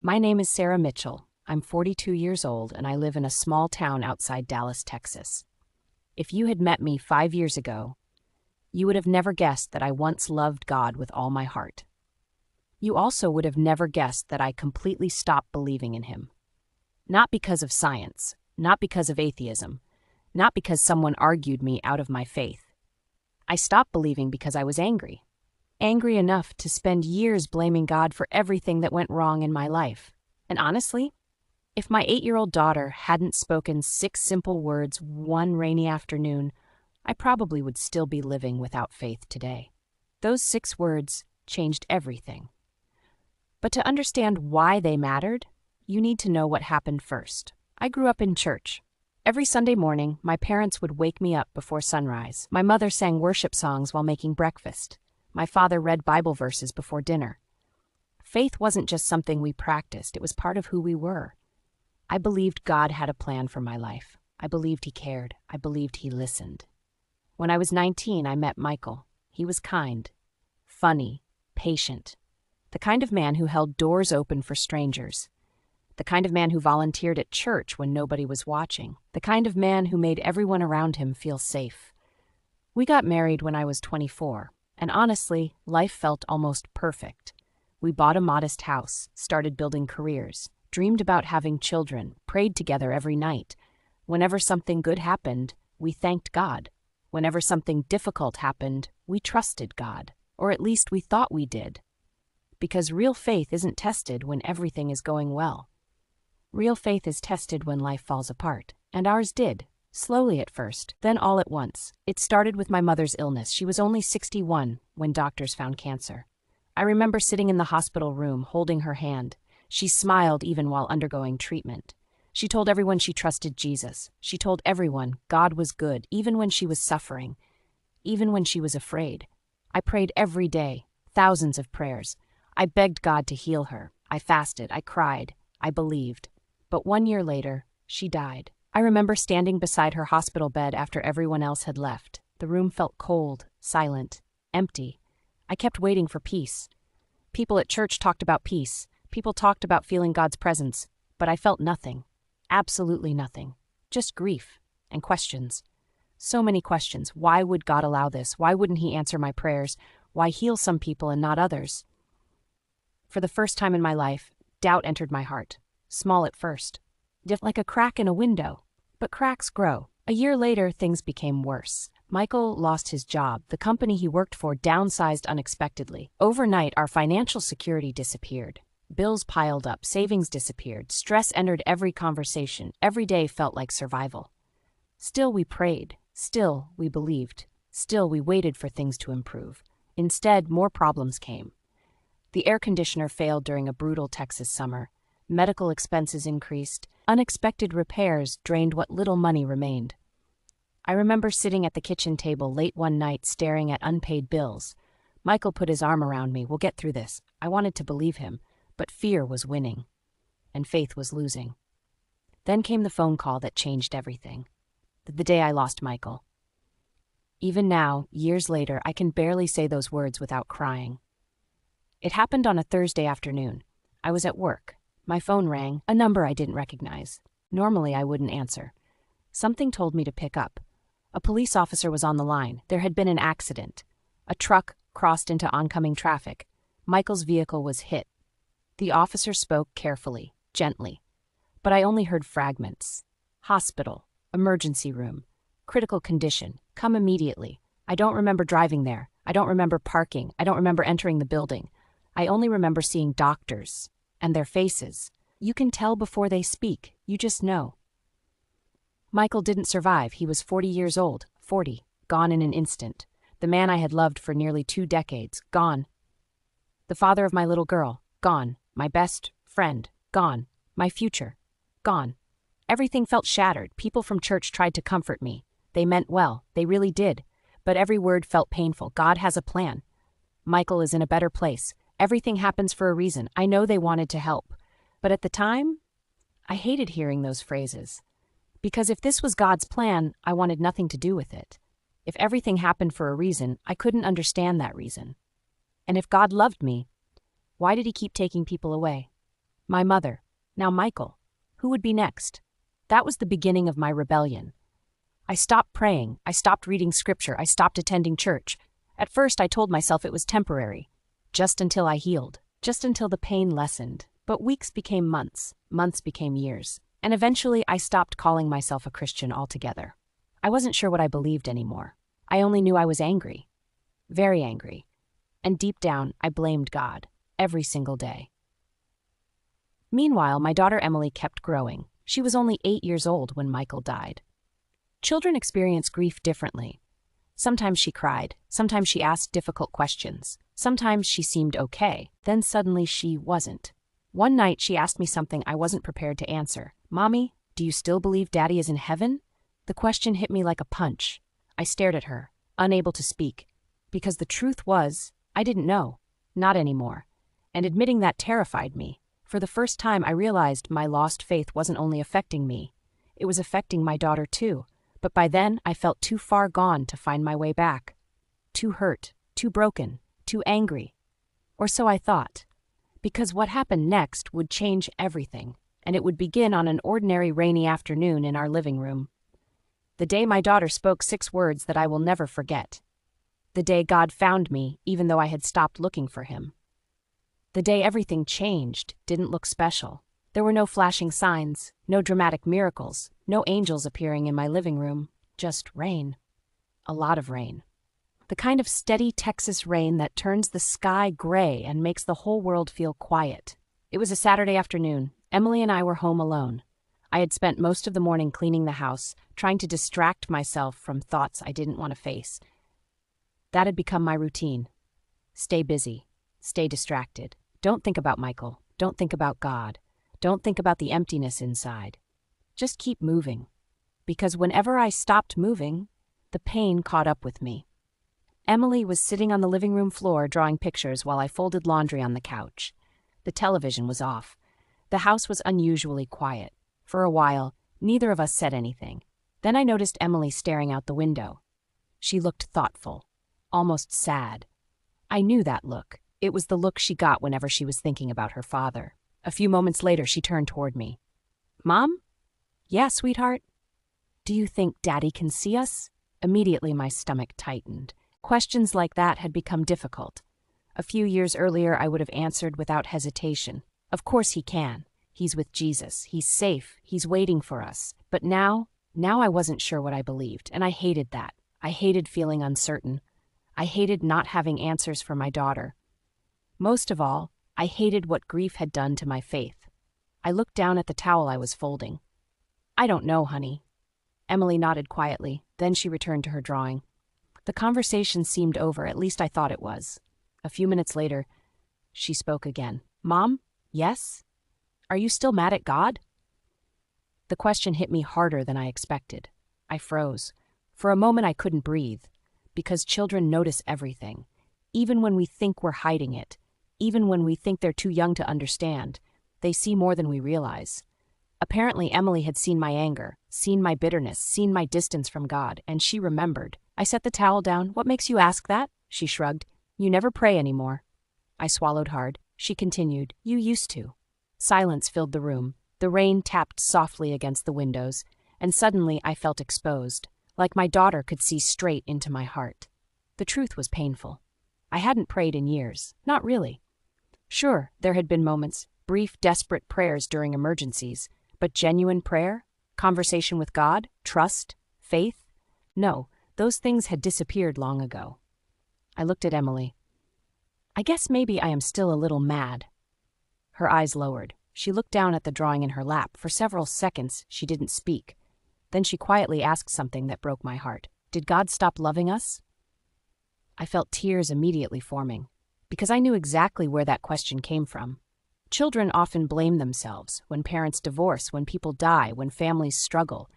My name is Sarah Mitchell. I'm 42 years old and I live in a small town outside Dallas, Texas. If you had met me 5 years ago, you would have never guessed that I once loved God with all my heart. You also would have never guessed that I completely stopped believing in Him. Not because of science, not because of atheism, not because someone argued me out of my faith. I stopped believing because I was angry. Angry enough to spend years blaming God for everything that went wrong in my life. And honestly, if my 8-year-old daughter hadn't spoken 6 simple words one rainy afternoon, I probably would still be living without faith today. Those 6 words changed everything. But to understand why they mattered, you need to know what happened first. I grew up in church. Every Sunday morning, my parents would wake me up before sunrise. My mother sang worship songs while making breakfast. My father read Bible verses before dinner. Faith wasn't just something we practiced, it was part of who we were. I believed God had a plan for my life. I believed He cared. I believed He listened. When I was 19, I met Michael. He was kind, funny, patient. The kind of man who held doors open for strangers. The kind of man who volunteered at church when nobody was watching. The kind of man who made everyone around him feel safe. We got married when I was 24, and honestly, life felt almost perfect. We bought a modest house, started building careers, dreamed about having children, prayed together every night. Whenever something good happened, we thanked God. Whenever something difficult happened, we trusted God, or at least we thought we did. Because real faith isn't tested when everything is going well. Real faith is tested when life falls apart, and ours did. Slowly at first, then all at once. It started with my mother's illness. She was only 61 when doctors found cancer. I remember sitting in the hospital room, holding her hand. She smiled even while undergoing treatment. She told everyone she trusted Jesus. She told everyone God was good, even when she was suffering, even when she was afraid. I prayed every day, thousands of prayers. I begged God to heal her. I fasted. I cried. I believed. But 1 year later, she died. I remember standing beside her hospital bed after everyone else had left. The room felt cold, silent, empty. I kept waiting for peace. People at church talked about peace. People talked about feeling God's presence. But I felt nothing. Absolutely nothing. Just grief and questions. So many questions. Why would God allow this? Why wouldn't He answer my prayers? Why heal some people and not others? For the first time in my life, doubt entered my heart. Small at first. Like a crack in a window. But cracks grow. A year later, things became worse. Michael lost his job. The company he worked for downsized unexpectedly. Overnight, our financial security disappeared. Bills piled up, savings disappeared, stress entered every conversation. Every day felt like survival. Still we prayed. Still we believed. Still we waited for things to improve. Instead, more problems came. The air conditioner failed during a brutal Texas summer. Medical expenses increased. Unexpected repairs drained what little money remained. I remember sitting at the kitchen table late one night staring at unpaid bills. Michael put his arm around me. "We'll get through this." I wanted to believe him, but fear was winning, and faith was losing. Then came the phone call that changed everything. The day I lost Michael. Even now, years later, I can barely say those words without crying. It happened on a Thursday afternoon. I was at work. My phone rang, a number I didn't recognize. Normally, I wouldn't answer. Something told me to pick up. A police officer was on the line. There had been an accident. A truck crossed into oncoming traffic. Michael's vehicle was hit. The officer spoke carefully, gently. But I only heard fragments. Hospital, emergency room, critical condition, come immediately. I don't remember driving there. I don't remember parking. I don't remember entering the building. I only remember seeing doctors. And their faces. You can tell before they speak. You just know. Michael didn't survive. He was 40 years old. 40. Gone in an instant. The man I had loved for nearly 2 decades. Gone. The father of my little girl. Gone. My best friend. Gone. My future. Gone. Everything felt shattered. People from church tried to comfort me. They meant well. They really did. But every word felt painful. God has a plan. Michael is in a better place. Everything happens for a reason. I know they wanted to help. But at the time, I hated hearing those phrases. Because if this was God's plan, I wanted nothing to do with it. If everything happened for a reason, I couldn't understand that reason. And if God loved me, why did He keep taking people away? My mother. Now Michael. Who would be next? That was the beginning of my rebellion. I stopped praying, I stopped reading scripture, I stopped attending church. At first I told myself it was temporary, just until I healed, just until the pain lessened. But weeks became months, months became years, and eventually I stopped calling myself a Christian altogether. I wasn't sure what I believed anymore. I only knew I was angry, very angry, and deep down I blamed God, every single day. Meanwhile, my daughter Emily kept growing. She was only 8 years old when Michael died. Children experience grief differently. Sometimes she cried, sometimes she asked difficult questions, sometimes she seemed okay, then suddenly she wasn't. One night she asked me something I wasn't prepared to answer. "Mommy, do you still believe Daddy is in heaven?" The question hit me like a punch. I stared at her, unable to speak, because the truth was, I didn't know, not anymore, and admitting that terrified me. For the first time I realized my lost faith wasn't only affecting me, it was affecting my daughter too. But by then, I felt too far gone to find my way back. Too hurt, too broken, too angry. Or so I thought. Because what happened next would change everything, and it would begin on an ordinary rainy afternoon in our living room. The day my daughter spoke 6 words that I will never forget. The day God found me, even though I had stopped looking for him. The day everything changed, didn't look special. There were no flashing signs, no dramatic miracles, no angels appearing in my living room, just rain. A lot of rain. The kind of steady Texas rain that turns the sky gray and makes the whole world feel quiet. It was a Saturday afternoon. Emily and I were home alone. I had spent most of the morning cleaning the house, trying to distract myself from thoughts I didn't want to face. That had become my routine. Stay busy. Stay distracted. Don't think about Michael. Don't think about God. Don't think about the emptiness inside. Just keep moving. Because whenever I stopped moving, the pain caught up with me. Emily was sitting on the living room floor drawing pictures while I folded laundry on the couch. The television was off. The house was unusually quiet. For a while, neither of us said anything. Then I noticed Emily staring out the window. She looked thoughtful, almost sad. I knew that look. It was the look she got whenever she was thinking about her father. A few moments later, she turned toward me. "Mom?" "Yeah, sweetheart." "Do you think Daddy can see us?" Immediately, my stomach tightened. Questions like that had become difficult. A few years earlier, I would have answered without hesitation. Of course he can. He's with Jesus. He's safe. He's waiting for us. But now I wasn't sure what I believed, and I hated that. I hated feeling uncertain. I hated not having answers for my daughter. Most of all, I hated what grief had done to my faith. I looked down at the towel I was folding. "I don't know, honey." Emily nodded quietly, then she returned to her drawing. The conversation seemed over, at least I thought it was. A few minutes later, she spoke again. "Mom? Yes? Are you still mad at God?" The question hit me harder than I expected. I froze. For a moment I couldn't breathe, because children notice everything, even when we think we're hiding it. Even when we think they're too young to understand, they see more than we realize. Apparently, Emily had seen my anger, seen my bitterness, seen my distance from God, and she remembered. I set the towel down. "What makes you ask that?" She shrugged. "You never pray anymore." I swallowed hard. She continued. "You used to." Silence filled the room. The rain tapped softly against the windows, and suddenly I felt exposed, like my daughter could see straight into my heart. The truth was painful. I hadn't prayed in years. Not really. Sure, there had been moments, brief, desperate prayers during emergencies, but genuine prayer, conversation with God, trust, faith? No, those things had disappeared long ago. I looked at Emily. "I guess maybe I am still a little mad." Her eyes lowered. She looked down at the drawing in her lap. For several seconds, she didn't speak. Then she quietly asked something that broke my heart. "Did God stop loving us?" I felt tears immediately forming, because I knew exactly where that question came from. Children often blame themselves when parents divorce, when people die, when families struggle.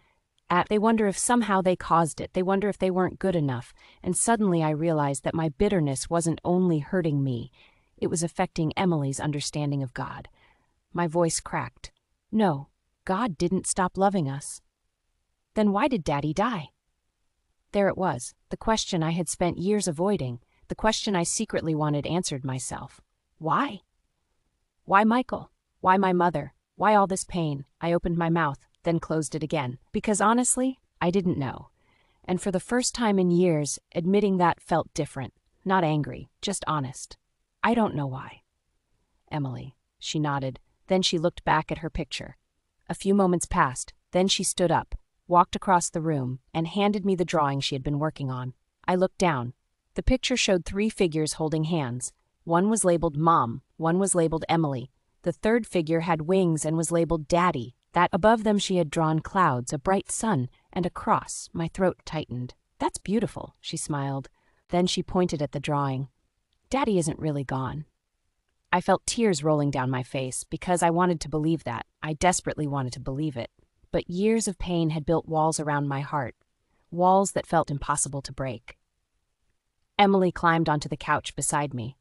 They wonder if somehow they caused it. They wonder if they weren't good enough. And suddenly I realized that my bitterness wasn't only hurting me. It was affecting Emily's understanding of God. My voice cracked. "No, God didn't stop loving us." "Then why did Daddy die?" There it was, the question I had spent years avoiding, the question I secretly wanted answered myself. Why? Why Michael? Why my mother? Why all this pain? I opened my mouth, then closed it again. Because honestly, I didn't know. And for the first time in years, admitting that felt different. Not angry, just honest. I don't know why. Emily. She nodded. Then she looked back at her picture. A few moments passed. Then she stood up, walked across the room, and handed me the drawing she had been working on. I looked down. The picture showed 3 figures holding hands. One was labeled Mom, one was labeled Emily. The third figure had wings and was labeled Daddy. That above them she had drawn clouds, a bright sun, and a cross. My throat tightened. That's beautiful, she smiled. Then she pointed at the drawing. Daddy isn't really gone. I felt tears rolling down my face because I wanted to believe that. I desperately wanted to believe it. But years of pain had built walls around my heart, walls that felt impossible to break. Emily climbed onto the couch beside me.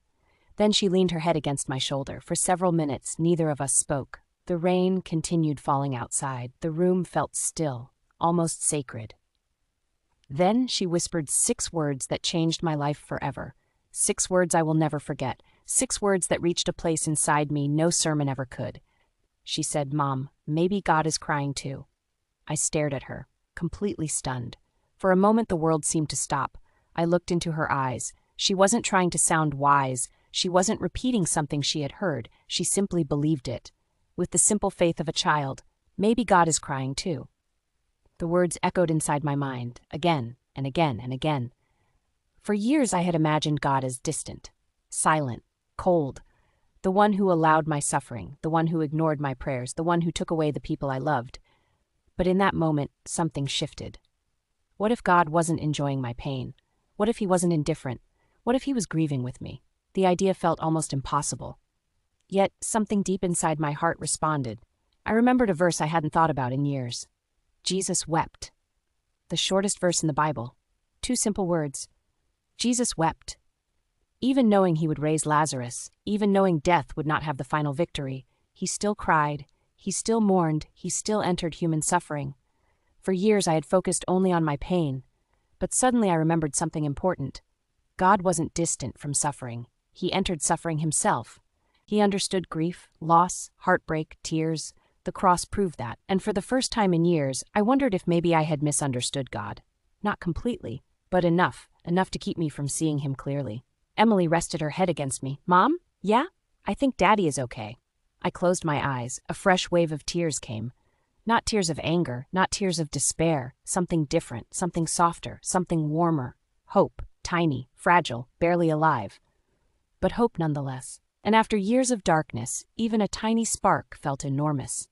Then she leaned her head against my shoulder. For several minutes, neither of us spoke. The rain continued falling outside. The room felt still, almost sacred. Then she whispered 6 words that changed my life forever. 6 words I will never forget. 6 words that reached a place inside me no sermon ever could. She said, Mom, maybe God is crying too. I stared at her, completely stunned. For a moment the world seemed to stop. I looked into her eyes. She wasn't trying to sound wise. She wasn't repeating something she had heard. She simply believed it. With the simple faith of a child, maybe God is crying too. The words echoed inside my mind, again and again and again. For years I had imagined God as distant, silent, cold, the one who allowed my suffering, the one who ignored my prayers, the one who took away the people I loved. But in that moment, something shifted. What if God wasn't enjoying my pain? What if he wasn't indifferent? What if he was grieving with me? The idea felt almost impossible. Yet something deep inside my heart responded. I remembered a verse I hadn't thought about in years. Jesus wept. The shortest verse in the Bible. 2 simple words. Jesus wept. Even knowing he would raise Lazarus, even knowing death would not have the final victory, he still cried, he still mourned, he still entered human suffering. For years I had focused only on my pain, but suddenly I remembered something important. God wasn't distant from suffering. He entered suffering himself. He understood grief, loss, heartbreak, tears. The cross proved that, and for the first time in years, I wondered if maybe I had misunderstood God. Not completely, but enough to keep me from seeing him clearly. Emily rested her head against me. Mom? Yeah? I think Daddy is okay. I closed my eyes. A fresh wave of tears came. Not tears of anger, not tears of despair. Something different, something softer, something warmer. Hope, tiny, fragile, barely alive. But hope nonetheless. And after years of darkness, even a tiny spark felt enormous.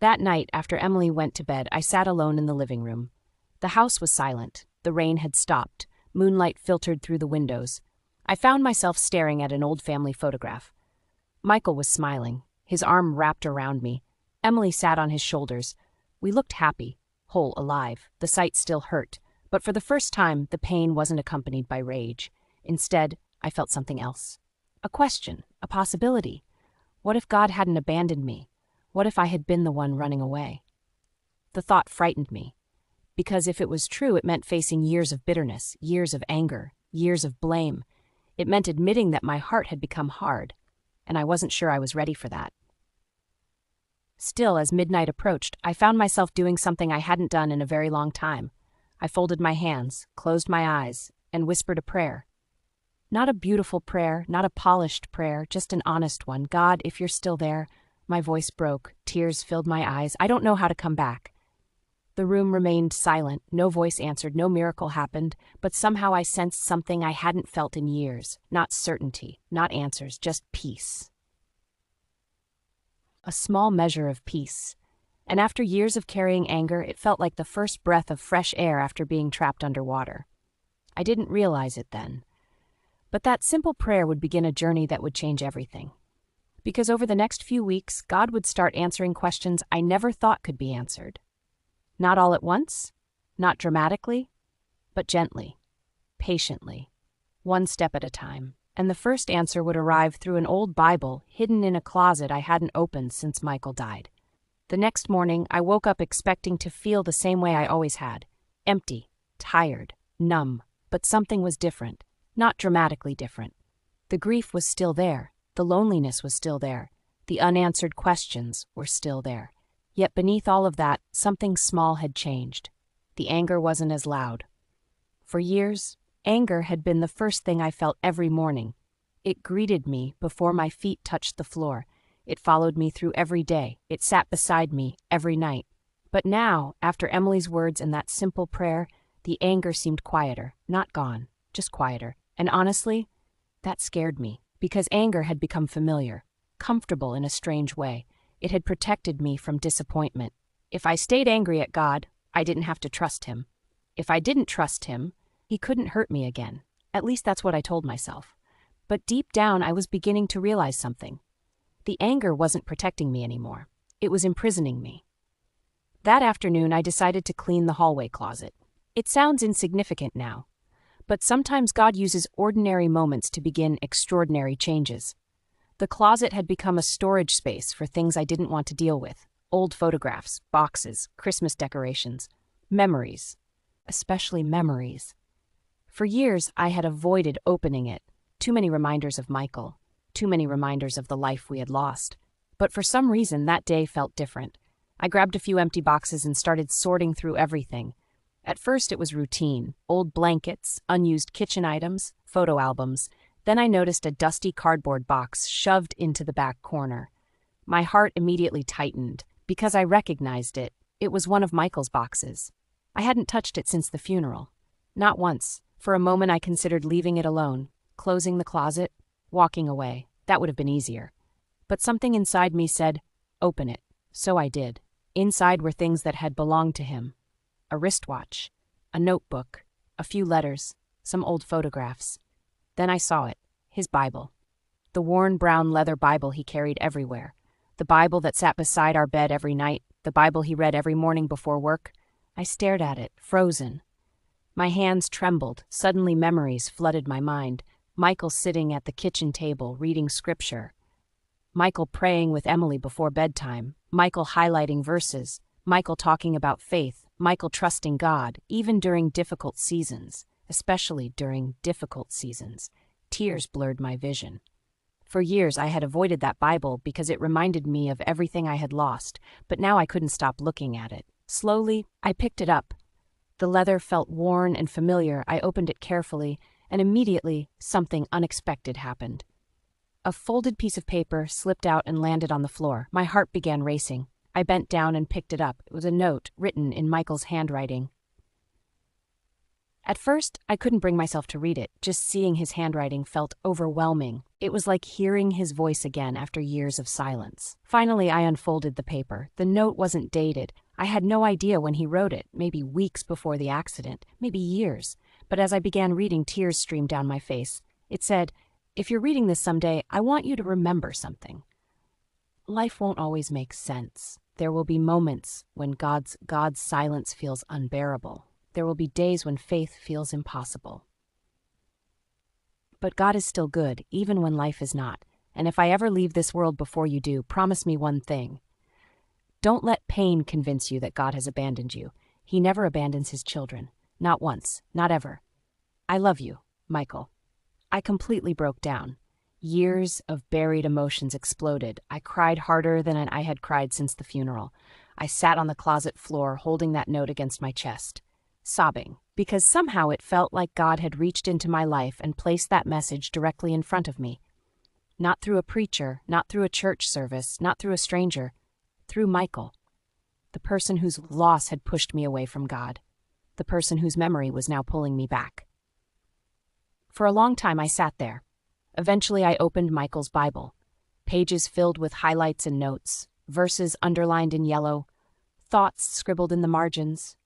That night, after Emily went to bed, I sat alone in the living room. The house was silent. The rain had stopped. Moonlight filtered through the windows. I found myself staring at an old family photograph. Michael was smiling, his arm wrapped around me. Emily sat on his shoulders. We looked happy, whole, alive. The sight still hurt, but for the first time, the pain wasn't accompanied by rage. Instead, I felt something else. A question, a possibility. What if God hadn't abandoned me? What if I had been the one running away? The thought frightened me, because if it was true, it meant facing years of bitterness, years of anger, years of blame. It meant admitting that my heart had become hard, and I wasn't sure I was ready for that. Still, as midnight approached, I found myself doing something I hadn't done in a very long time. I folded my hands, closed my eyes, and whispered a prayer. Not a beautiful prayer, not a polished prayer, just an honest one. God, if you're still there. My voice broke, tears filled my eyes. I don't know how to come back. The room remained silent, no voice answered, no miracle happened, but somehow I sensed something I hadn't felt in years. Not certainty, not answers, just peace. A small measure of peace. And after years of carrying anger, it felt like the first breath of fresh air after being trapped underwater. I didn't realize it then. But that simple prayer would begin a journey that would change everything. Because over the next few weeks, God would start answering questions I never thought could be answered. Not all at once, not dramatically, but gently, patiently, one step at a time. And the first answer would arrive through an old Bible hidden in a closet I hadn't opened since Michael died. The next morning, I woke up expecting to feel the same way I always had. Empty, tired, numb, but something was different, not dramatically different. The grief was still there, the loneliness was still there, The unanswered questions were still there. Yet beneath all of that, something small had changed. The anger wasn't as loud. For years, anger had been the first thing I felt every morning. It greeted me before my feet touched the floor. It followed me through every day. It sat beside me every night. But now, after Emily's words and that simple prayer, the anger seemed quieter, not gone, just quieter. And honestly, that scared me, because anger had become familiar, comfortable in a strange way. It had protected me from disappointment. If I stayed angry at God, I didn't have to trust Him. If I didn't trust Him, He couldn't hurt me again. At least that's what I told myself. But deep down, I was beginning to realize something. The anger wasn't protecting me anymore. It was imprisoning me. That afternoon, I decided to clean the hallway closet. It sounds insignificant now, but sometimes God uses ordinary moments to begin extraordinary changes. The closet had become a storage space for things I didn't want to deal with. Old photographs, boxes, Christmas decorations, memories, especially memories. For years, I had avoided opening it. Too many reminders of Michael, too many reminders of the life we had lost. But for some reason, that day felt different. I grabbed a few empty boxes and started sorting through everything. At first, it was routine: old blankets, unused kitchen items, photo albums. Then I noticed a dusty cardboard box shoved into the back corner. My heart immediately tightened, because I recognized it. It was one of Michael's boxes. I hadn't touched it since the funeral. Not once. For a moment, I considered leaving it alone, closing the closet, walking away. That would have been easier. But something inside me said, open it. So I did. Inside were things that had belonged to him. A wristwatch, a notebook, a few letters, some old photographs. Then I saw it, his Bible. The worn brown leather Bible he carried everywhere. The Bible that sat beside our bed every night, the Bible he read every morning before work. I stared at it, frozen. My hands trembled. Suddenly memories flooded my mind. Michael sitting at the kitchen table, reading scripture. Michael praying with Emily before bedtime. Michael highlighting verses. Michael talking about faith. Michael trusting God, even during difficult seasons, especially during difficult seasons. Tears blurred my vision. For years, I had avoided that Bible because it reminded me of everything I had lost, but now I couldn't stop looking at it. Slowly, I picked it up. The leather felt worn and familiar. I opened it carefully, and immediately, something unexpected happened. A folded piece of paper slipped out and landed on the floor. My heart began racing. I bent down and picked it up. It was a note written in Michael's handwriting. At first, I couldn't bring myself to read it. Just seeing his handwriting felt overwhelming. It was like hearing his voice again after years of silence. Finally, I unfolded the paper. The note wasn't dated. I had no idea when he wrote it, maybe weeks before the accident, maybe years. But as I began reading, tears streamed down my face. It said, "If you're reading this someday, I want you to remember something. Life won't always make sense. There will be moments when God's silence feels unbearable. There will be days when faith feels impossible. But God is still good, even when life is not. And if I ever leave this world before you do, promise me one thing. Don't let pain convince you that God has abandoned you. He never abandons his children. Not once. Not ever. I love you, Michael." I completely broke down. Years of buried emotions exploded. I cried harder than I had cried since the funeral. I sat on the closet floor, holding that note against my chest, sobbing, because somehow it felt like God had reached into my life and placed that message directly in front of me. Not through a preacher, not through a church service, not through a stranger, through Michael, the person whose loss had pushed me away from God, the person whose memory was now pulling me back. For a long time, I sat there. Eventually, I opened Michael's Bible. Pages filled with highlights and notes, verses underlined in yellow, thoughts scribbled in the margins,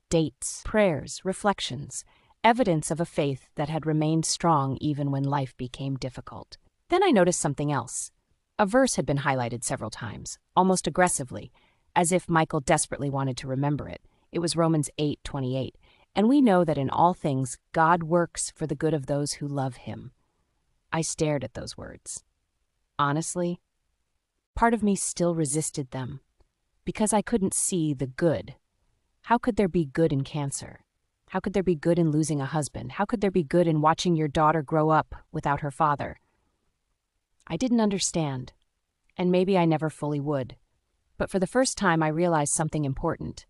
dates, prayers, reflections, evidence of a faith that had remained strong even when life became difficult. Then I noticed something else. A verse had been highlighted several times, almost aggressively, as if Michael desperately wanted to remember it. It was Romans 8:28, and we know that in all things God works for the good of those who love him. I stared at those words. Honestly, part of me still resisted them, because I couldn't see the good. How could there be good in cancer? How could there be good in losing a husband? How could there be good in watching your daughter grow up without her father? I didn't understand. and maybe I never fully would. But for the first time, I realized something important.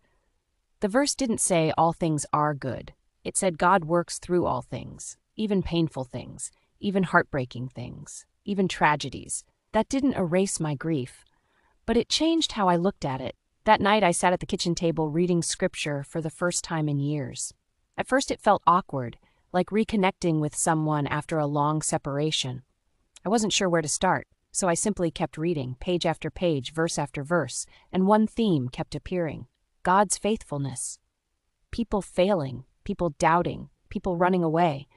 The verse didn't say all things are good. It said God works through all things, even painful things, even heartbreaking things, even tragedies. That didn't erase my grief, but it changed how I looked at it. That night, I sat at the kitchen table reading scripture for the first time in years. At first, it felt awkward, like reconnecting with someone after a long separation. I wasn't sure where to start, so I simply kept reading, page after page, verse after verse, and one theme kept appearing: God's faithfulness. People failing, people doubting, people running away,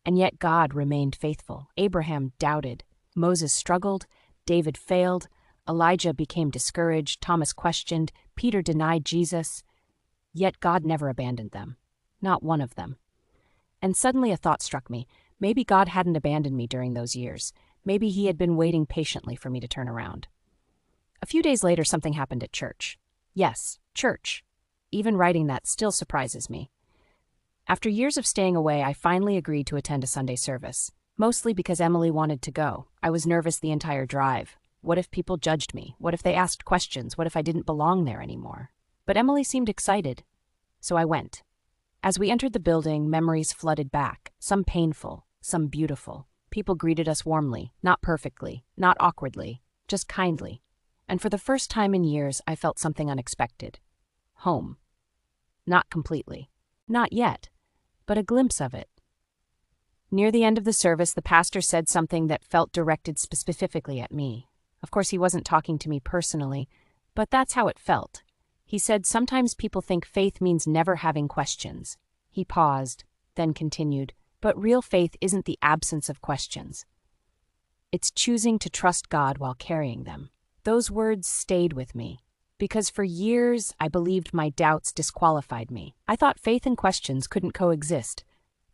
and yet God remained faithful. Abraham doubted, Moses struggled, David failed, Elijah became discouraged, Thomas questioned, Peter denied Jesus, yet God never abandoned them, not one of them. And suddenly a thought struck me. Maybe God hadn't abandoned me during those years. Maybe he had been waiting patiently for me to turn around. A few days later, something happened at church. Yes, church. Even writing that still surprises me. After years of staying away, I finally agreed to attend a Sunday service, mostly because Emily wanted to go. I was nervous the entire drive. What if people judged me? What if they asked questions? What if I didn't belong there anymore? But Emily seemed excited, so I went. As we entered the building, memories flooded back, some painful, some beautiful. People greeted us warmly, not perfectly, not awkwardly, just kindly. And for the first time in years, I felt something unexpected. Home. Not completely. Not yet, but a glimpse of it. Near the end of the service, the pastor said something that felt directed specifically at me. Of course, he wasn't talking to me personally, but that's how it felt. He said, sometimes people think faith means never having questions. He paused, then continued, but real faith isn't the absence of questions. It's choosing to trust God while carrying them. Those words stayed with me, because for years I believed my doubts disqualified me. I thought faith and questions couldn't coexist,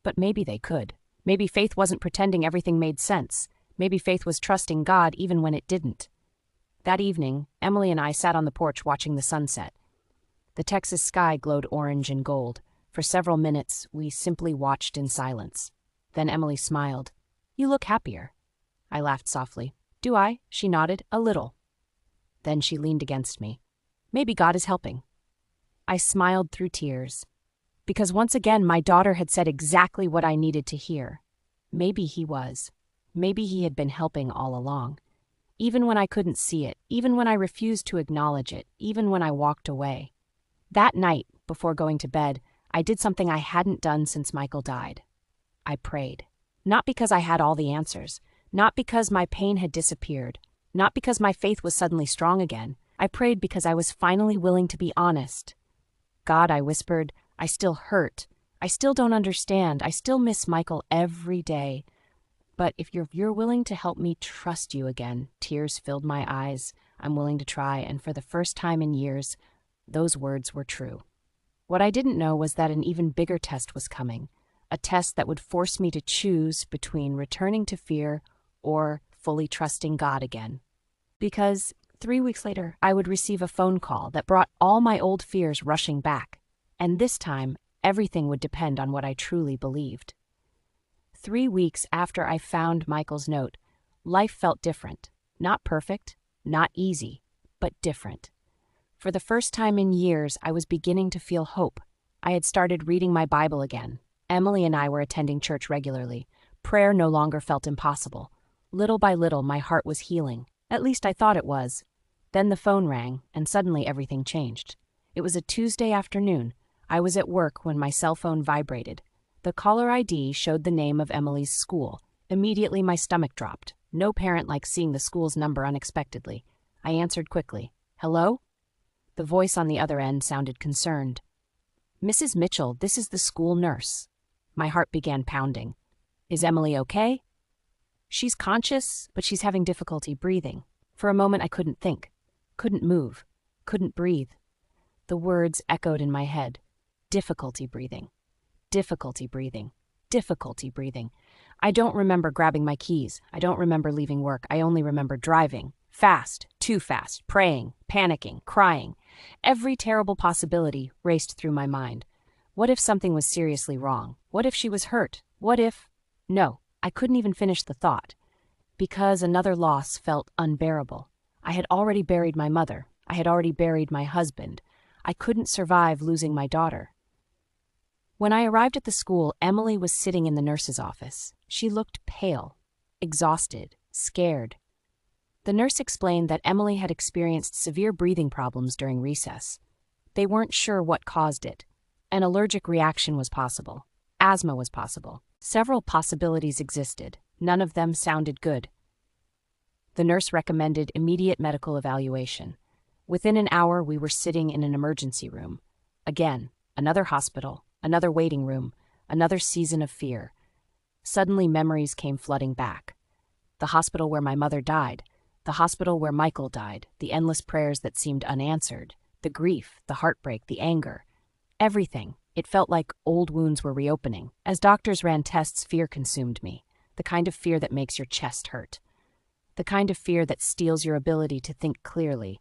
but maybe they could. Maybe faith wasn't pretending everything made sense. Maybe faith was trusting God even when it didn't. That evening, Emily and I sat on the porch watching the sunset. The Texas sky glowed orange and gold. For several minutes, we simply watched in silence. Then Emily smiled. "You look happier." I laughed softly. "Do I?" She nodded. "A little." Then she leaned against me. "Maybe God is helping." I smiled through tears, because once again my daughter had said exactly what I needed to hear. Maybe he was. Maybe he had been helping all along. Even when I couldn't see it, even when I refused to acknowledge it, even when I walked away. That night, before going to bed, I did something I hadn't done since Michael died. I prayed. Not because I had all the answers, not because my pain had disappeared, not because my faith was suddenly strong again. I prayed because I was finally willing to be honest. "God," I whispered, "I still hurt. I still don't understand. I still miss Michael every day. But if you're willing to help me trust you again," tears filled my eyes. "I'm willing to try," and for the first time in years, those words were true. What I didn't know was that an even bigger test was coming, a test that would force me to choose between returning to fear or fully trusting God again. Because 3 weeks later, I would receive a phone call that brought all my old fears rushing back, and this time, everything would depend on what I truly believed. 3 weeks after I found Michael's note, life felt different. Not perfect, not easy, but different. For the first time in years, I was beginning to feel hope. I had started reading my Bible again. Emily and I were attending church regularly. Prayer no longer felt impossible. Little by little, my heart was healing. At least I thought it was. Then the phone rang, and suddenly everything changed. It was a Tuesday afternoon. I was at work when my cell phone vibrated. The caller ID showed the name of Emily's school. Immediately, my stomach dropped. No parent likes seeing the school's number unexpectedly. I answered quickly. "Hello?" The voice on the other end sounded concerned. "Mrs. Mitchell, this is the school nurse." My heart began pounding. "Is Emily okay?" "She's conscious, but she's having difficulty breathing." For a moment, I couldn't think, couldn't move, couldn't breathe. The words echoed in my head. Difficulty breathing. Difficulty breathing. Difficulty breathing. I don't remember grabbing my keys. I don't remember leaving work. I only remember driving. Fast, too fast, praying, panicking, crying. Every terrible possibility raced through my mind. What if something was seriously wrong? What if she was hurt? What if... No, I couldn't even finish the thought. Because another loss felt unbearable. I had already buried my mother. I had already buried my husband. I couldn't survive losing my daughter. When I arrived at the school, Emily was sitting in the nurse's office. She looked pale, exhausted, scared. The nurse explained that Emily had experienced severe breathing problems during recess. They weren't sure what caused it. An allergic reaction was possible. Asthma was possible. Several possibilities existed. None of them sounded good. The nurse recommended immediate medical evaluation. Within an hour, we were sitting in an emergency room. Again, another hospital, another waiting room, another season of fear. Suddenly, memories came flooding back. The hospital where my mother died, the hospital where Michael died, the endless prayers that seemed unanswered, the grief, the heartbreak, the anger. Everything. It felt like old wounds were reopening. As doctors ran tests, fear consumed me. The kind of fear that makes your chest hurt. The kind of fear that steals your ability to think clearly.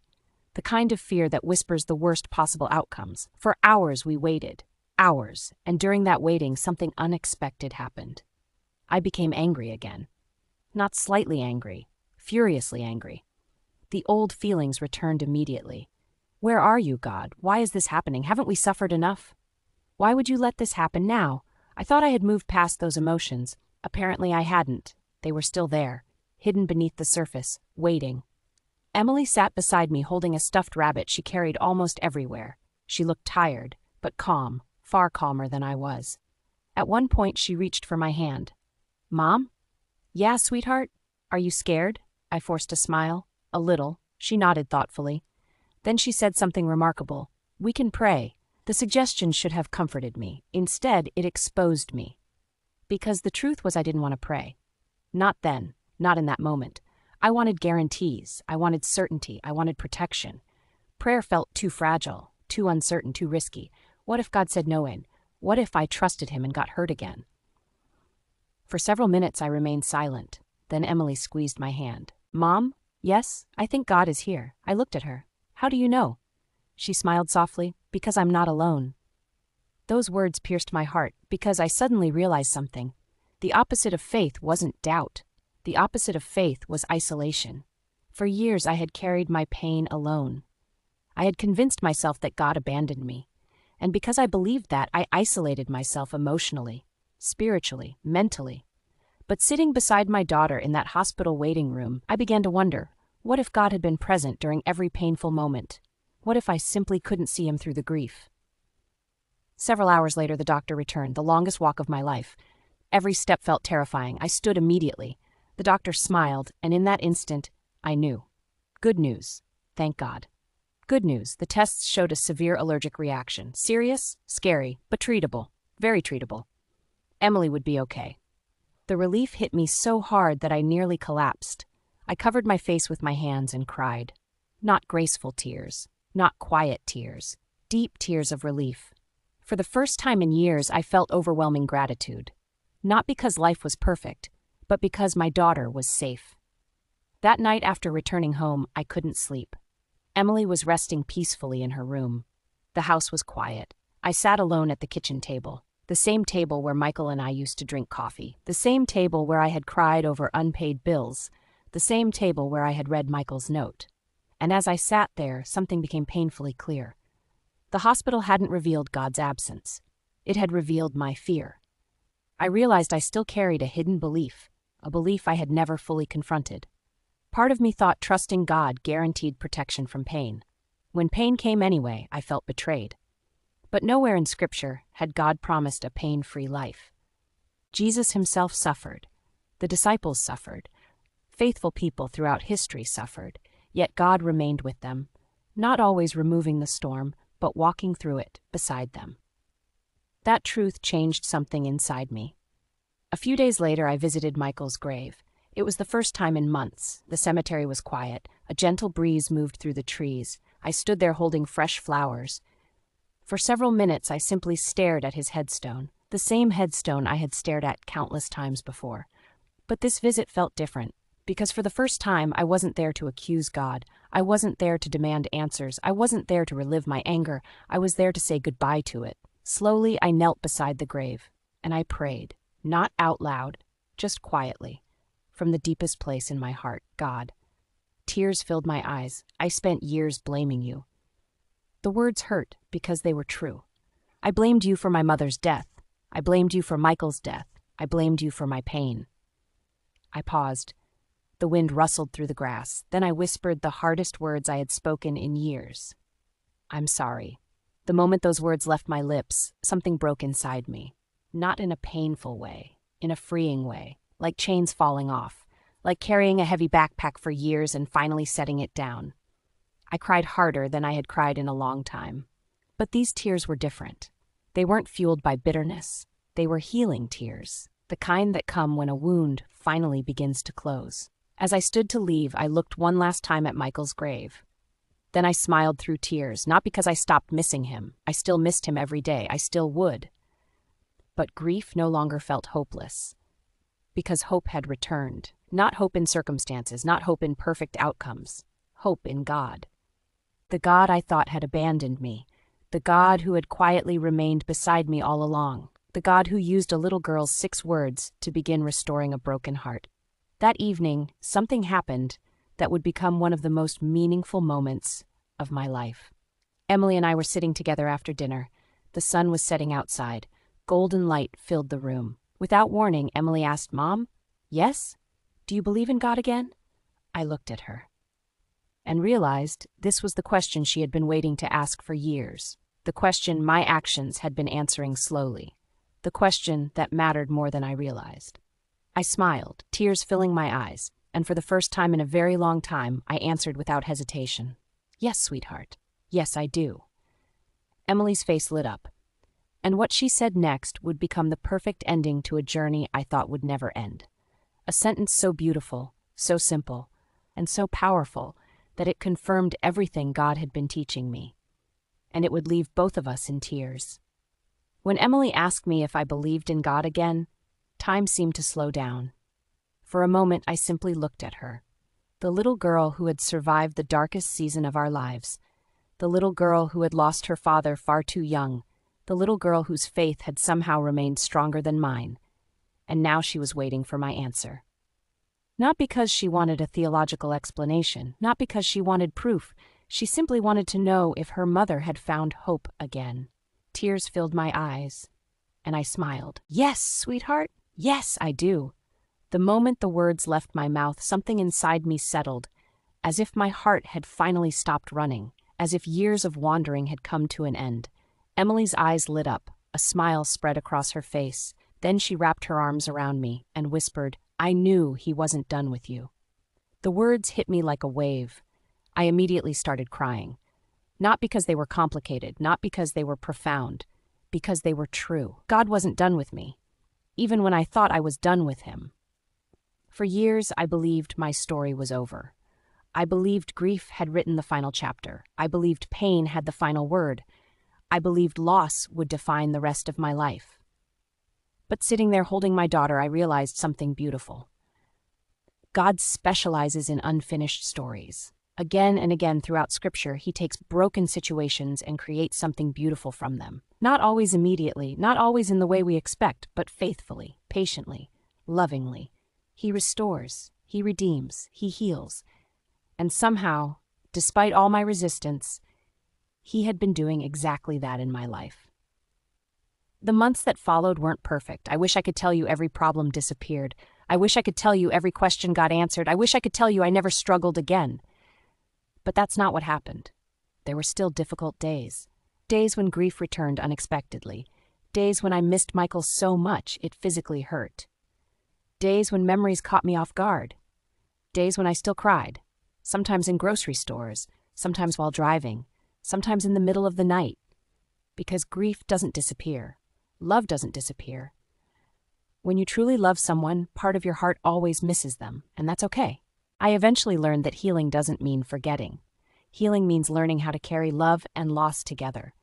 The kind of fear that whispers the worst possible outcomes. For hours we waited. Hours. And during that waiting, something unexpected happened. I became angry again. Not slightly angry. Furiously angry. The old feelings returned immediately. Where are you, God? Why is this happening? Haven't we suffered enough? Why would you let this happen now? I thought I had moved past those emotions. Apparently I hadn't. They were still there, hidden beneath the surface, waiting. Emily sat beside me holding a stuffed rabbit she carried almost everywhere. She looked tired, but calm, far calmer than I was. At one point she reached for my hand. Mom? Yeah, sweetheart? Are you scared? I forced a smile. A little. She nodded thoughtfully. Then she said something remarkable. We can pray. The suggestion should have comforted me. Instead, it exposed me. Because the truth was I didn't want to pray. Not then. Not in that moment. I wanted guarantees. I wanted certainty. I wanted protection. Prayer felt too fragile, too uncertain, too risky. What if God said no in? What if I trusted him and got hurt again? For several minutes I remained silent. Then Emily squeezed my hand. Mom? Yes, I think God is here. I looked at her. How do you know? She smiled softly. Because I'm not alone. Those words pierced my heart because I suddenly realized something. The opposite of faith wasn't doubt. The opposite of faith was isolation. For years I had carried my pain alone. I had convinced myself that God abandoned me. And because I believed that, I isolated myself emotionally, spiritually, mentally. But sitting beside my daughter in that hospital waiting room, I began to wonder, what if God had been present during every painful moment? What if I simply couldn't see him through the grief? Several hours later, the doctor returned, the longest walk of my life. Every step felt terrifying. I stood immediately. The doctor smiled, and in that instant, I knew. Good news. Thank God. Good news. The tests showed a severe allergic reaction. Serious, scary, but treatable. Very treatable. Emily would be okay. The relief hit me so hard that I nearly collapsed. I covered my face with my hands and cried. Not graceful tears. Not quiet tears. Deep tears of relief. For the first time in years, I felt overwhelming gratitude. Not because life was perfect, but because my daughter was safe. That night after returning home, I couldn't sleep. Emily was resting peacefully in her room. The house was quiet. I sat alone at the kitchen table, the same table where Michael and I used to drink coffee, the same table where I had cried over unpaid bills, the same table where I had read Michael's note. And as I sat there, something became painfully clear. The hospital hadn't revealed God's absence. It had revealed my fear. I realized I still carried a hidden belief, a belief I had never fully confronted. Part of me thought trusting God guaranteed protection from pain. When pain came anyway, I felt betrayed. But nowhere in Scripture had God promised a pain-free life. Jesus himself suffered. The disciples suffered. Faithful people throughout history suffered. Yet God remained with them, not always removing the storm, but walking through it beside them. That truth changed something inside me. A few days later, I visited Michael's grave. It was the first time in months. The cemetery was quiet. A gentle breeze moved through the trees. I stood there holding fresh flowers. For several minutes, I simply stared at his headstone, the same headstone I had stared at countless times before. But this visit felt different. Because for the first time, I wasn't there to accuse God. I wasn't there to demand answers. I wasn't there to relive my anger. I was there to say goodbye to it. Slowly, I knelt beside the grave, and I prayed, not out loud, just quietly, from the deepest place in my heart, God, Tears filled my eyes. I spent years blaming you. The words hurt because they were true. I blamed you for my mother's death. I blamed you for Michael's death. I blamed you for my pain. I paused. The wind rustled through the grass. Then I whispered the hardest words I had spoken in years. I'm sorry. The moment those words left my lips, something broke inside me. Not in a painful way, in a freeing way, like chains falling off, like carrying a heavy backpack for years and finally setting it down. I cried harder than I had cried in a long time. But these tears were different. They weren't fueled by bitterness. They were healing tears, the kind that come when a wound finally begins to close. As I stood to leave, I looked one last time at Michael's grave. Then I smiled through tears, not because I stopped missing him. I still missed him every day. I still would. But grief no longer felt hopeless, because hope had returned. Not hope in circumstances, not hope in perfect outcomes. Hope in God. The God I thought had abandoned me. The God who had quietly remained beside me all along. The God who used a little girl's 6 words to begin restoring a broken heart. That evening, something happened that would become one of the most meaningful moments of my life. Emily and I were sitting together after dinner. The sun was setting outside. Golden light filled the room. Without warning, Emily asked, "Mom, yes? Do you believe in God again?" I looked at her and realized this was the question she had been waiting to ask for years. The question my actions had been answering slowly. The question that mattered more than I realized. I smiled, tears filling my eyes, and for the first time in a very long time, I answered without hesitation. "Yes, sweetheart. Yes, I do." Emily's face lit up, and what she said next would become the perfect ending to a journey I thought would never end. A sentence so beautiful, so simple, and so powerful that it confirmed everything God had been teaching me. And it would leave both of us in tears. When Emily asked me if I believed in God again, time seemed to slow down. For a moment, I simply looked at her. The little girl who had survived the darkest season of our lives. The little girl who had lost her father far too young. The little girl whose faith had somehow remained stronger than mine. And now she was waiting for my answer. Not because she wanted a theological explanation, not because she wanted proof. She simply wanted to know if her mother had found hope again. Tears filled my eyes, and I smiled. "Yes, sweetheart. Yes, I do." The moment the words left my mouth, something inside me settled, as if my heart had finally stopped running, as if years of wandering had come to an end. Emily's eyes lit up, a smile spread across her face. Then she wrapped her arms around me and whispered, "I knew he wasn't done with you." The words hit me like a wave. I immediately started crying. Not because they were complicated, not because they were profound, because they were true. God wasn't done with me, even when I thought I was done with him. For years, I believed my story was over. I believed grief had written the final chapter. I believed pain had the final word. I believed loss would define the rest of my life. But sitting there holding my daughter, I realized something beautiful. God specializes in unfinished stories. Again and again throughout Scripture, he takes broken situations and creates something beautiful from them. Not always immediately, not always in the way we expect, but faithfully, patiently, lovingly. He restores, he redeems, he heals. And somehow, despite all my resistance, he had been doing exactly that in my life. The months that followed weren't perfect. I wish I could tell you every problem disappeared. I wish I could tell you every question got answered. I wish I could tell you I never struggled again. But that's not what happened. There were still difficult days. Days when grief returned unexpectedly. Days when I missed Michael so much it physically hurt. Days when memories caught me off guard. Days when I still cried. Sometimes in grocery stores, sometimes while driving, sometimes in the middle of the night. Because grief doesn't disappear. Love doesn't disappear. When you truly love someone, part of your heart always misses them, and that's okay. I eventually learned that healing doesn't mean forgetting. Healing means learning how to carry love and loss together.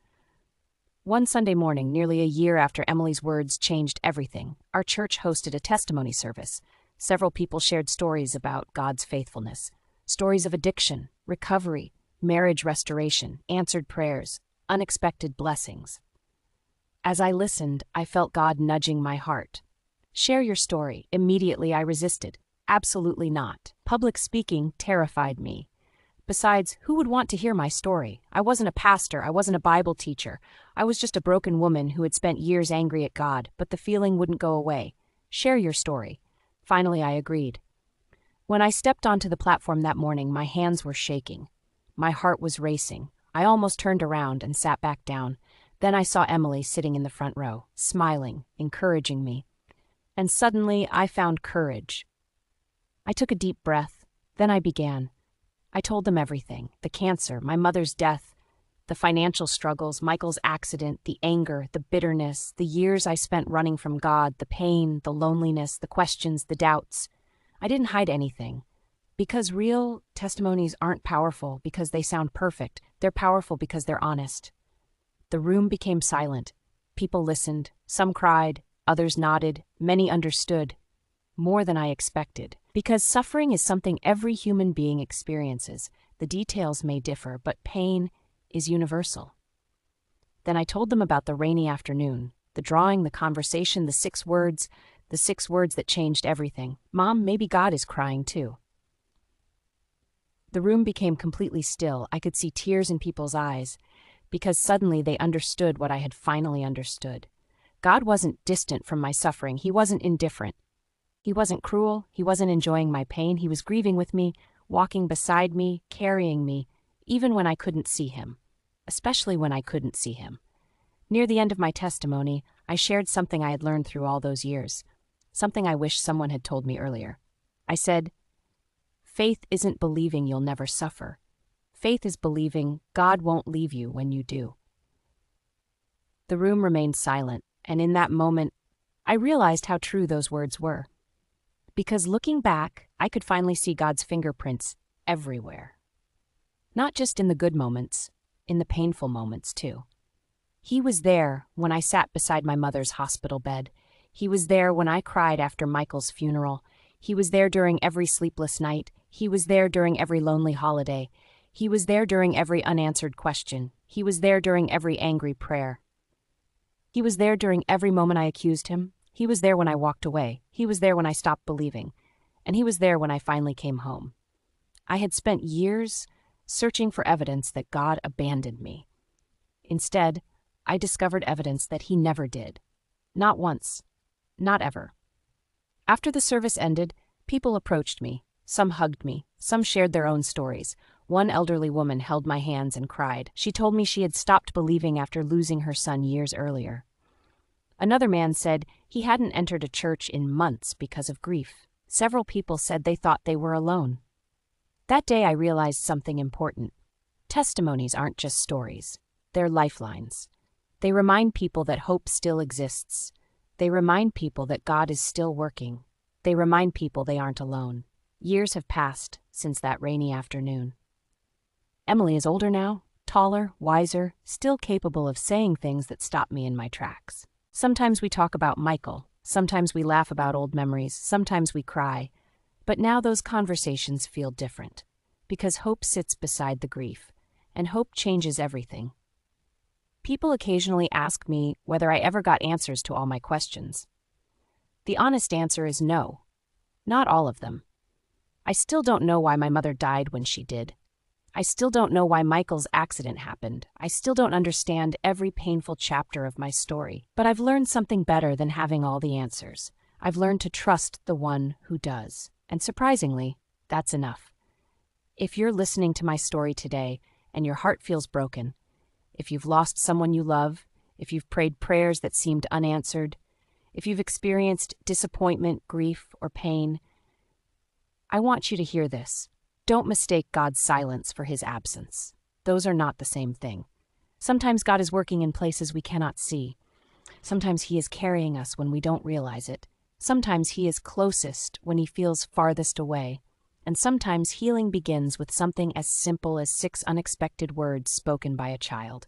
One Sunday morning, nearly a year after Emily's words changed everything, our church hosted a testimony service. Several people shared stories about God's faithfulness. Stories of addiction, recovery, marriage restoration, answered prayers, unexpected blessings. As I listened, I felt God nudging my heart. Share your story. Immediately I resisted. Absolutely not. Public speaking terrified me. Besides, who would want to hear my story? I wasn't a pastor, I wasn't a Bible teacher. I was just a broken woman who had spent years angry at God, but the feeling wouldn't go away. Share your story. Finally, I agreed. When I stepped onto the platform that morning, my hands were shaking. My heart was racing. I almost turned around and sat back down. Then I saw Emily sitting in the front row, smiling, encouraging me. And suddenly, I found courage. I took a deep breath. Then I began. I told them everything: the cancer, my mother's death, the financial struggles, Michael's accident, the anger, the bitterness, the years I spent running from God, the pain, the loneliness, the questions, the doubts. I didn't hide anything. Because real testimonies aren't powerful because they sound perfect. They're powerful because they're honest. The room became silent. People listened. Some cried. Others nodded. Many understood. More than I expected. Because suffering is something every human being experiences. The details may differ, but pain is universal. Then I told them about the rainy afternoon, the drawing, the conversation, the 6 words that changed everything. Mom, maybe God is crying too. The room became completely still. I could see tears in people's eyes, because suddenly they understood what I had finally understood. God wasn't distant from my suffering. He wasn't indifferent. He wasn't cruel. He wasn't enjoying my pain. He was grieving with me, walking beside me, carrying me, even when I couldn't see him, especially when I couldn't see him. Near the end of my testimony, I shared something I had learned through all those years, something I wish someone had told me earlier. I said, faith isn't believing you'll never suffer. Faith is believing God won't leave you when you do. The room remained silent, and in that moment, I realized how true those words were. Because looking back, I could finally see God's fingerprints everywhere. Not just in the good moments, in the painful moments too. He was there when I sat beside my mother's hospital bed. He was there when I cried after Michael's funeral. He was there during every sleepless night. He was there during every lonely holiday. He was there during every unanswered question. He was there during every angry prayer. He was there during every moment I accused him. He was there when I walked away. He was there when I stopped believing. And he was there when I finally came home. I had spent years searching for evidence that God abandoned me. Instead, I discovered evidence that he never did. Not once. Not ever. After the service ended, people approached me. Some hugged me. Some shared their own stories. One elderly woman held my hands and cried. She told me she had stopped believing after losing her son years earlier. Another man said he hadn't entered a church in months because of grief. Several people said they thought they were alone. That day I realized something important. Testimonies aren't just stories. They're lifelines. They remind people that hope still exists. They remind people that God is still working. They remind people they aren't alone. Years have passed since that rainy afternoon. Emily is older now, taller, wiser, still capable of saying things that stop me in my tracks. Sometimes we talk about Michael. Sometimes we laugh about old memories. Sometimes we cry. But now those conversations feel different, because hope sits beside the grief, and hope changes everything. People occasionally ask me whether I ever got answers to all my questions. The honest answer is no. Not all of them. I still don't know why my mother died when she did. I still don't know why Michael's accident happened. I still don't understand every painful chapter of my story. But I've learned something better than having all the answers. I've learned to trust the one who does. And surprisingly, that's enough. If you're listening to my story today and your heart feels broken, if you've lost someone you love, if you've prayed prayers that seemed unanswered, if you've experienced disappointment, grief, or pain, I want you to hear this. Don't mistake God's silence for his absence. Those are not the same thing. Sometimes God is working in places we cannot see. Sometimes he is carrying us when we don't realize it. Sometimes he is closest when he feels farthest away. And sometimes healing begins with something as simple as 6 unexpected words spoken by a child.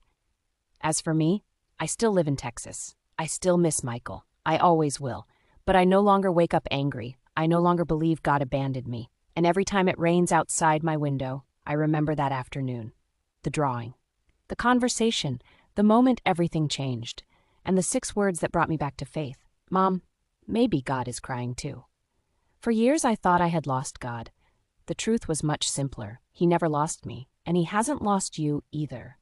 As for me, I still live in Texas. I still miss Michael. I always will. But I no longer wake up angry. I no longer believe God abandoned me. And every time it rains outside my window, I remember that afternoon. The drawing. The conversation. The moment everything changed. And the 6 words that brought me back to faith. Mom, maybe God is crying too. For years I thought I had lost God. The truth was much simpler. He never lost me, and he hasn't lost you either.